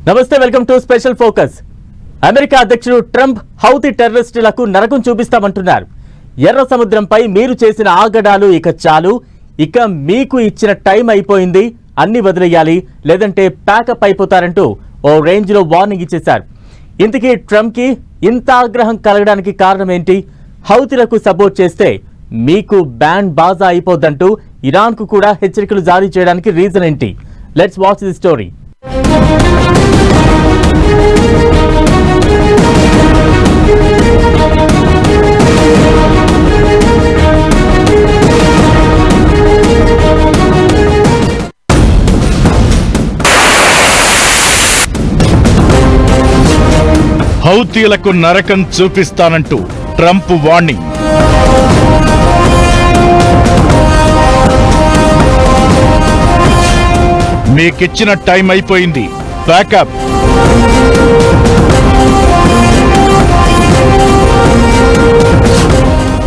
నమస్తే, welcome to special focus. America అధ్యక్షుడు Trump Houthi టెర్రరిస్టులకు నరకం చూపిస్తామంటున్నారు. ఎర్ర సముద్రంపై మీరు చేసిన ఆగడాలు ఇక చాలు, ఇక మీకు ఇచ్చిన టైం అయిపోయింది, అన్ని వదిలేయాలి, లేదంటే ప్యాకప్ అయిపోతారంటూ ఓ రేంజ్ లో వార్నింగ్ ఇచ్చేశారు. ఇంతకీ ట్రంప్ కి ఇంత ఆగ్రహం కలగడానికి కారణం ఏంటి? హౌతీలకు సపోర్ట్ చేస్తే మీకు బ్యాండ్ బాజా అయిపోద్దంటూ ఇరాన్ కు కూడా హెచ్చరికలు జారీ చేయడానికి రీజన్ ఏంటి? Let's watch the story. హౌతీలకు నరకం చూపిస్తానంటూ ట్రంప్ వార్నింగ్. మీకిచ్చిన టైం అయిపోయింది, ప్యాకప్.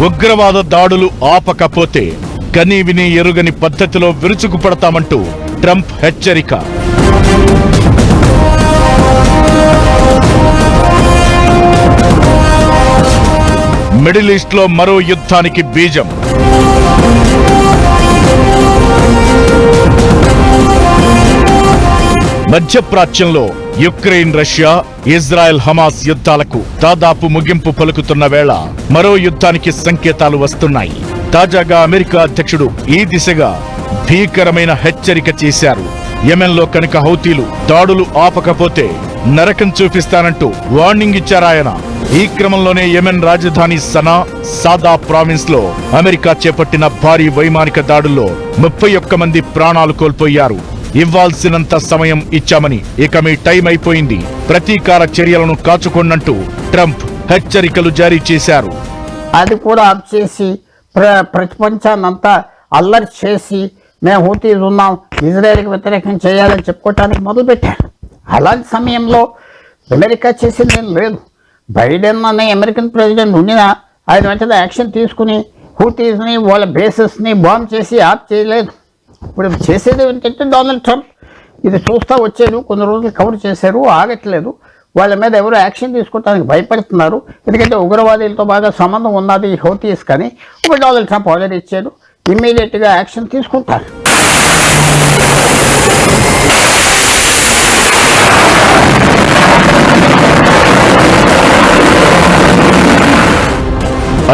ఉగ్రవాద దాడులు ఆపకపోతే కనీవిని ఎరుగని పద్ధతిలో విరుచుకుపడతామంటూ ట్రంప్ హెచ్చరిక. మిడిల్ ఈస్ట్ లో మరో యుద్ధానికి బీజం. మధ్యప్రాచ్యంలో యుక్రెయిన్, రష్యా, ఇజ్రాయెల్, హమాస్ యుద్ధాలకు దాదాపు ముగింపు పలుకుతున్న వేళ మరో యుద్ధానికి సంకేతాలు వస్తున్నాయి. తాజాగా అమెరికా అధ్యక్షుడు ఈ దిశగా భీకరమైన హెచ్చరిక చేశారు. యెమెన్లో కనుక హౌతీలు దాడులు ఆపకపోతే నరకం చూపిస్తానంటూ వార్నింగ్ ఇచ్చారాయన. ఈ క్రమంలోనే యెమెన్ రాజధాని సనా, సాదా ప్రావిన్స్ లో అమెరికా చేపట్టిన భారీ వైమానిక దాడుల్లో 31 మంది ప్రాణాలు కోల్పోయారు. ఇవ్వాల్సినంత సమయం ఇచ్చామని, ఇక మీ టైం అయిపోయింది, ప్రతీకార చర్యలను కాచుకోనంటూ ట్రంప్ హెచ్చరికలు జారీ చేశారు. అది కూడా ఆప్ చేసి ప్రపంచాన్నంతా అల్లరి చేసి మేము హూతీస్ ఉన్నాం, ఇజ్రాయెల్కి వ్యతిరేకం చేయాలని చెప్పుకోవటానికి మొదలుపెట్టారు. అలాంటి సమయంలో అమెరికా చేసింది ఏం లేదు. బైడెన్ అనే అమెరికన్ ప్రెసిడెంట్ ఉండినా ఆయన వెంటనే యాక్షన్ తీసుకుని హూతీస్ని, వాళ్ళ బేసెస్ని బాంబ్ చేసి ఆప్ చేయలేదు. ఇప్పుడు చేసేది ఏంటంటే డొనాల్డ్ ట్రంప్ ఇది చూస్తూ వచ్చారు, కొన్ని రోజులు కవర్ చేశారు, ఆగట్లేదు. వాళ్ళ మీద ఎవరు యాక్షన్ తీసుకోవడానికి భయపడుతున్నారు. ఎందుకంటే ఉగ్రవాదులతో బాగా సంబంధం ఉన్నది ఈ హౌతీస్. కానీ ఇప్పుడు డొనాల్డ్ ట్రంప్ ఆర్డర్ ఇచ్చారు, ఇమ్మీడియట్గా యాక్షన్ తీసుకుంటారు.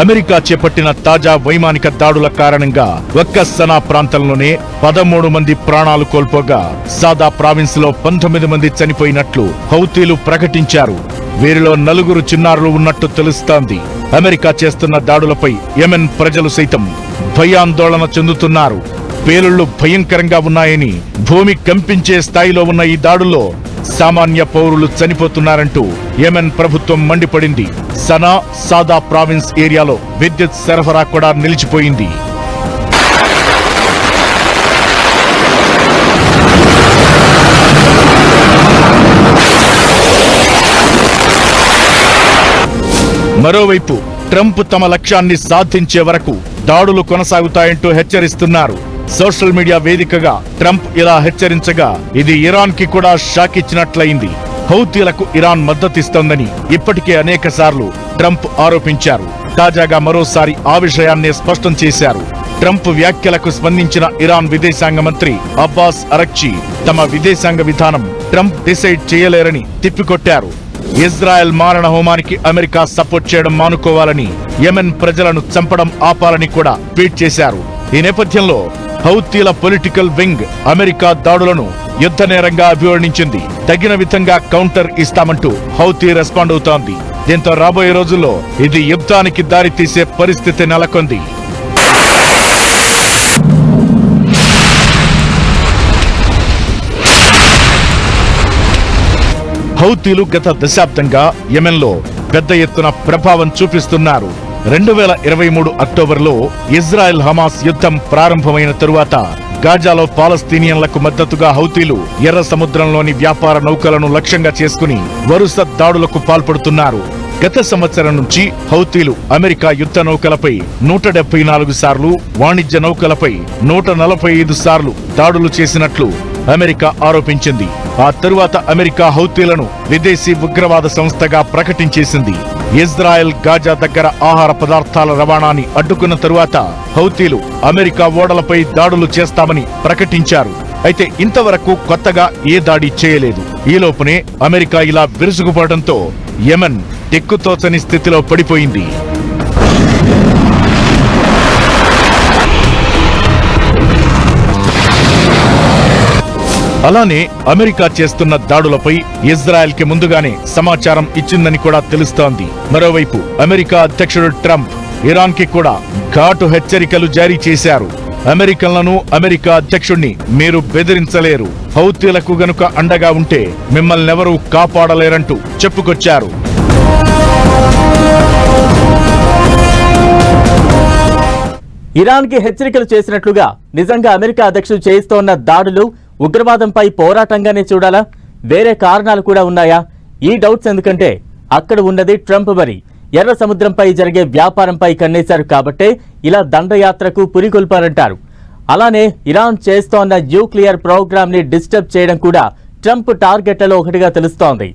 అమెరికా చేపట్టిన తాజా వైమానిక దాడుల కారణంగా ఒక్క సనా ప్రాంతంలోనే 13 మంది ప్రాణాలు కోల్పోగా సాదా ప్రావిన్స్ లో 19 మంది చనిపోయినట్లు హౌతీలు ప్రకటించారు. వీరిలో 4 చిన్నారులు ఉన్నట్టు తెలుస్తోంది. అమెరికా చేస్తున్న దాడులపై యెమెన్ ప్రజలు సైతం భయాందోళన చెందుతున్నారు. పేలుళ్లు భయంకరంగా ఉన్నాయని, భూమి కంపించే స్థాయిలో ఉన్న ఈ దాడుల్లో సామాన్య పౌరులు చనిపోతున్నారంటూ యెమెన్ ప్రభుత్వం మండిపడింది. సనా, సాదా ప్రావిన్స్ ఏరియాలో విద్యుత్ సరఫరా కూడా నిలిచిపోయింది. మరోవైపు ట్రంప్ తమ లక్ష్యాన్ని సాధించే వరకు దాడులు కొనసాగుతాయంటూ హెచ్చరిస్తున్నారు. సోషల్ మీడియా వేదికగా ట్రంప్ ఇలా హెచ్చరించగా ఇది ఇరాన్ కి కూడా షాక్ ఇచ్చినట్లయింది. హౌతీలకు ఇరాన్ మద్దతిస్తోందని ఇప్పటికే అనేక సార్లు ట్రంప్ ఆరోపించారు. తాజాగా మరోసారి ఆ విషయాన్నే స్పష్టం చేశారు. ట్రంప్ వ్యాఖ్యలకు స్పందించిన ఇరాన్ విదేశాంగ మంత్రి అబ్బాస్ అరక్చి తమ విదేశాంగ విధానం ట్రంప్ డిసైడ్ చేయలేరని తిప్పికొట్టారు. ఇజ్రాయెల్ మారణ హోమానికి అమెరికా సపోర్ట్ చేయడం మానుకోవాలని, యెమెన్ ప్రజలను చంపడం ఆపాలని కూడా ట్వీట్ చేశారు. ఈ నేపథ్యంలో హౌతీల పొలిటికల్ వింగ్ అమెరికా దాడులను యుద్ధ నేరంగా అభివర్ణించింది. తగిన విధంగా కౌంటర్ ఇస్తామంటూ హౌతీ రెస్పాండ్ అవుతోంది. దీంతో రాబోయే రోజుల్లో ఇది యుద్ధానికి దారితీసే పరిస్థితి నెలకొంది. హౌతీలు గత దశాబ్దంగా యెమెన్లో పెద్ద ఎత్తున ప్రభావం చూపిస్తున్నారు. 2023 అక్టోబర్లో ఇజ్రాయెల్ హమాస్ యుద్ధం ప్రారంభమైన తరువాత గాజాలో పాలస్తీనియన్లకు మద్దతుగా హౌతీలు ఎర్ర సముద్రంలోని వ్యాపార నౌకలను లక్ష్యంగా చేసుకుని వరుస దాడులకు పాల్పడుతున్నారు. గత సంవత్సరం నుంచి హౌతీలు అమెరికా యుద్ధ నౌకలపై 174 సార్లు, వాణిజ్య నౌకలపై 145 సార్లు దాడులు చేసినట్లు అమెరికా ఆరోపించింది. ఆ తరువాత అమెరికా హౌతీలను విదేశీ ఉగ్రవాద సంస్థగా ప్రకటించేసింది. ఇజ్రాయెల్ గాజా దగ్గర ఆహార పదార్థాల రవాణాని అడ్డుకున్న తరువాత హౌతీలు అమెరికా ఓడలపై దాడులు చేస్తామని ప్రకటించారు. అయితే ఇంతవరకు కొత్తగా ఏ దాడి చేయలేదు. ఈలోపునే అమెరికా ఇలా విరుసుకుపోవడంతో యెమెన్ దిక్కుతోచని స్థితిలో పడిపోయింది. అలానే అమెరికా చేస్తున్న దాడులపై ఇజ్రాయెల్ కి ముందుగానే సమాచారం ఇచ్చిందని కూడా తెలుస్తోంది. మరోవైపు అమెరికా అధ్యక్షుడు ట్రంప్ ఇరాన్ కి కూడా ఘాటు హెచ్చరికలు జారీ చేశారు. అమెరికన్లను, అమెరికా అధ్యక్షుణ్ణి మీరు బెదిరించలేరు, హౌతీలకు గనుక అండగా ఉంటే మిమ్మల్నెవరూ కాపాడలేరంటూ చెప్పుకొచ్చారు. ఇరాన్ కి హెచ్చరికలు చేసినట్లుగా నిజంగా అమెరికా అధ్యక్షుడు చేయిస్తోన్న దాడులు ఉగ్రవాదంపై పోరాటంగానే చూడాలా? వేరే కారణాలు కూడా ఉన్నాయా? ఈ డౌట్స్ ఎందుకంటే అక్కడ ఉన్నది ట్రంప్ మరి. ఎర్ర సముద్రంపై జరిగే వ్యాపారంపై కన్నేశారు కాబట్టే ఇలా దండయాత్రకు పురికొల్పారంటారు. అలానే ఇరాన్ చేస్తోన్న న్యూక్లియర్ ప్రోగ్రామ్ ని డిస్టర్బ్ చేయడం కూడా ట్రంప్ టార్గెట్లలో ఒకటిగా తెలుస్తోంది.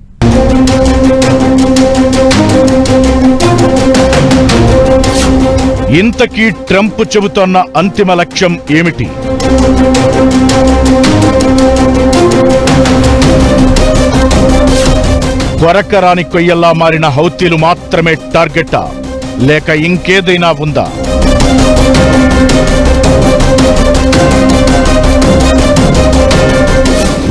ఇంతకీ ట్రంప్ చెబుతోన్న అంతిమ లక్ష్యం ఏమిటి? కొరకరాని కొయ్యల్లా మారిన హౌతీలు మాత్రమే టార్గెటా, లేక ఇంకేదైనా ఉందా?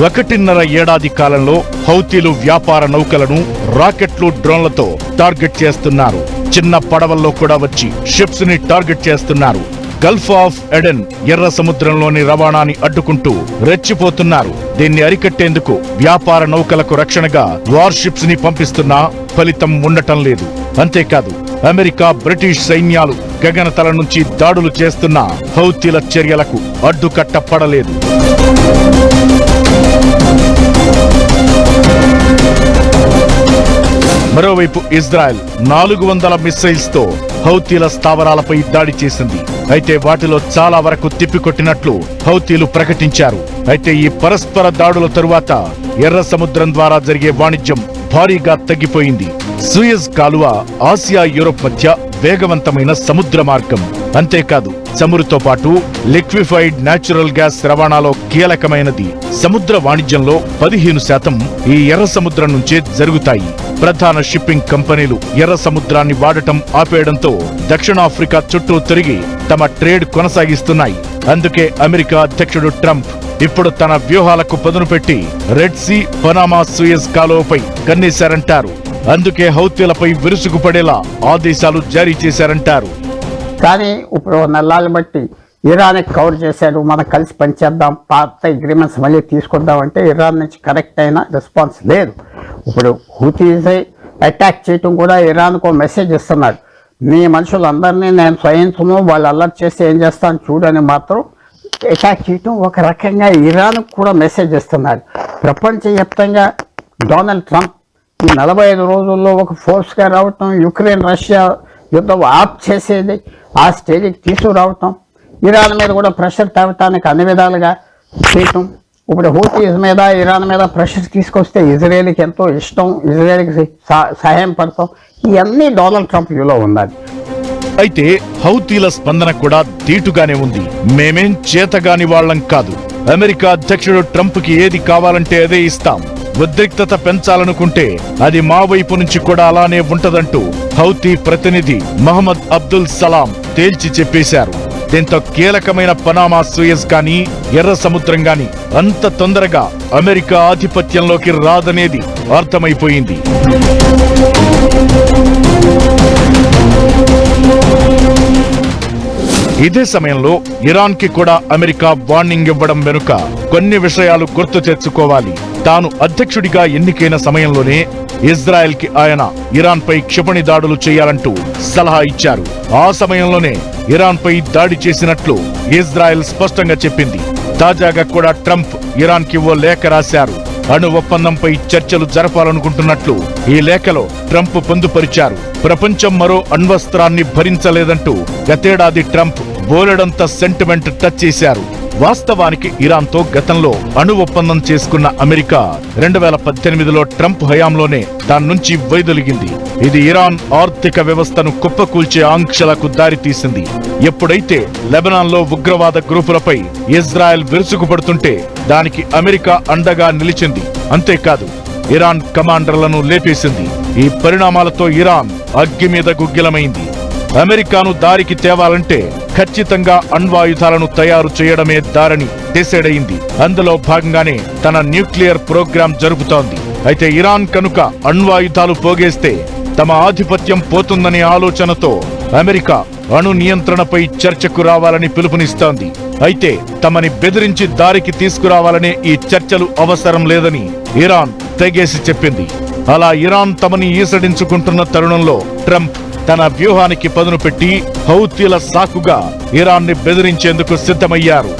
ఒకటిన్నర ఏడాది కాలంలో హౌతీలు వ్యాపార నౌకలను రాకెట్లు, డ్రోన్లతో టార్గెట్ చేస్తున్నారు. చిన్న పడవల్లో కూడా వచ్చి షిప్స్ ని టార్గెట్ చేస్తున్నారు. గల్ఫ్ ఆఫ్ ఎడెన్ ఎర్ర సముద్రంలోని రవాణాని అడ్డుకుంటూ రెచ్చిపోతున్నారు. దీన్ని అరికట్టేందుకు వ్యాపార నౌకలకు రక్షణగా వార్షిప్స్ ని పంపిస్తున్నా ఫలితం ఉండటం లేదు. అంతేకాదు అమెరికా, బ్రిటిష్ సైన్యాలు గగనతల నుంచి దాడులు చేస్తున్న హౌతీల చర్యలకు అడ్డుకట్టపడలేదు. మరోవైపు ఇజ్రాయెల్ 400 మిస్సైల్స్ తో హౌతీల స్థావరాలపై దాడి చేసింది. అయితే వాటిలో చాలా వరకు తిప్పికొట్టినట్లు హౌతీలు ప్రకటించారు. అయితే ఈ పరస్పర దాడుల తరువాత ఎర్ర సముద్రం ద్వారా జరిగే వాణిజ్యం భారీగా తగ్గిపోయింది. సూయజ్ కాలువ ఆసియా, యూరోప్ మధ్య వేగవంతమైన సముద్ర మార్గం. అంతేకాదు చమురుతో పాటు లిక్విఫైడ్ న్యాచురల్ గ్యాస్ రవాణాలో కీలకమైనది. సముద్ర వాణిజ్యంలో 15% ఈ ఎర్ర సముద్రం నుంచే జరుగుతాయి. ప్రధాన షిప్పింగ్ కంపెనీలు ఎర్ర సముద్రాన్ని వాడటం ఆపేయడంతో దక్షిణాఫ్రికా చుట్టూ తిరిగి తమ ట్రేడ్ కొనసాగిస్తున్నాయి. అందుకే అమెరికా అధ్యక్షుడు ట్రంప్ ఇప్పుడు తన వ్యూహాలకు పదును పెట్టి రెడ్ సీ, పనామా, సూయజ్ కాలువపై కన్నేశారంటారు. అందుకే హౌతీలపై విరుసుకుపడేలా ఆదేశాలు జారీ చేశారంటారు. కానీ ఇప్పుడు నెలలు బట్టి ఇరాన్ కవర్ చేశాడు, మనం కలిసి పనిచేద్దాం, పాత అగ్రిమెంట్స్ మళ్ళీ తీసుకొద్దాం అంటే ఇరాన్ నుంచి కరెక్ట్ అయిన రెస్పాన్స్ లేదు. ఇప్పుడు హూతీస్ అటాక్ చేయటం కూడా ఇరాన్కు మెసేజ్ ఇస్తున్నాడు. నీ మనుషులందరినీ నేను స్వయించను, వాళ్ళు అలర్ట్ చేస్తే ఏం చేస్తాను చూడని మాత్రం అటాక్ చేయటం ఒక రకంగా ఇరాన్కు కూడా మెసేజ్ ఇస్తున్నాడు. ప్రపంచవ్యాప్తంగా డొనాల్డ్ ట్రంప్ ఈ 45 రోజుల్లో ఒక ఫోర్స్గా రావటం, యుక్రెయిన్ రష్యా యుద్ధం ఆప్ చేసేది ఆ స్టేజ్కి తీసుకురావటం, ఇరాన్ మీద కూడా ప్రెషర్ తేవటానికి అన్ని విధాలుగా చేయటం. ఇప్పుడు హూతీస్ మీద, ఇరాన్ మీద ప్రెషర్ తీసుకొస్తే ఇజ్రాయేల్కి ఎంతో ఇష్టం, ఇజ్రాయేల్కి సహాయం పడతాం. ఇవన్నీ డొనాల్డ్ ట్రంప్ వ్యూలో ఉన్నది. అయితే హౌతీల స్పందన కూడా దీటుగానే ఉంది. మేమేం చేతగాని వాళ్లం కాదు, అమెరికా అధ్యక్షుడు ట్రంప్ కి ఏది కావాలంటే అదే ఇస్తాం, ఉద్రిక్తత పెంచాలనుకుంటే అది మా వైపు నుంచి కూడా అలానే ఉంటదంటూ హౌతీ ప్రతినిధి మహమ్మద్ అబ్దుల్ సలాం తేల్చి చెప్పేశారు. దీంతో కీలకమైన పనామా, సూయజ్ కానీ ఎర్ర సముద్రం గాని అంత తొందరగా అమెరికా ఆధిపత్యంలోకి రాదనేది అర్థమైపోయింది. ఇదే సమయంలో ఇరాన్ కి కూడా అమెరికా వార్నింగ్ ఇవ్వడం వెనుక కొన్ని విషయాలు గుర్తు తెచ్చుకోవాలి. తాను అధ్యక్షుడిగా ఎన్నికైన సమయంలోనే ఇజ్రాయెల్ కి ఆయన ఇరాన్ పై క్షిపణి దాడులు చేయాలంటూ సలహా ఇచ్చారు. ఆ సమయంలోనే ఇరాన్ పై దాడి చేసినట్లు ఇజ్రాయెల్ స్పష్టంగా చెప్పింది. తాజాగా కూడా ట్రంప్ ఇరాన్ కి ఓ లేఖ రాశారు. అణు ఒప్పందంపై చర్చలు జరపాలనుకుంటున్నట్లు ఈ లేఖలో ట్రంప్ పొందుపరిచారు. ప్రపంచం మరో అణ్వస్త్రాన్ని భరించలేదంటూ గతేడాది ట్రంప్ బోలెడంత సెంటిమెంట్ టచ్ చేశారు. వాస్తవానికి ఇరాన్తో గతంలో అణు ఒప్పందం చేసుకున్న అమెరికా 2018లో ట్రంప్ హయాంలోనే దాని నుంచి వైదొలిగింది. ఇది ఇరాన్ ఆర్థిక వ్యవస్థను కుప్పకూల్చే ఆంక్షలకు దారితీసింది. ఎప్పుడైతే లెబనాన్లో ఉగ్రవాద గ్రూపులపై ఇజ్రాయెల్ విరుచుకుపడుతుంటే దానికి అమెరికా అండగా నిలిచింది. అంతేకాదు, ఇరాన్ కమాండర్లను లేపేసింది. ఈ పరిణామాలతో ఇరాన్ అగ్గి మీద గుగ్గిలమైంది. అమెరికాను దారికి తేవాలంటే ఖచ్చితంగా అణ్వాయుధాలను తయారు చేయడమే దారని డిసైడ్ అయింది. అందులో భాగంగానే తన న్యూక్లియర్ ప్రోగ్రాం జరుపుతోంది. అయితే ఇరాన్ కనుక అణ్వాయుధాలు పోగేస్తే తమ ఆధిపత్యం పోతుందనే ఆలోచనతో అమెరికా అణు నియంత్రణపై చర్చకు రావాలని పిలుపునిస్తోంది. అయితే తమని బెదిరించి దారికి తీసుకురావాలనే ఈ చర్చలు అవసరం లేదని ఇరాన్ తెగేసి చెప్పింది. అలా ఇరాన్ తమని ఈసడించుకుంటున్న తరుణంలో ట్రంప్ తన వ్యూహానికి పదును పెట్టి హౌతీల సాకుగా ఇరాన్ని బెదిరించేందుకు సిద్ధమయ్యారు.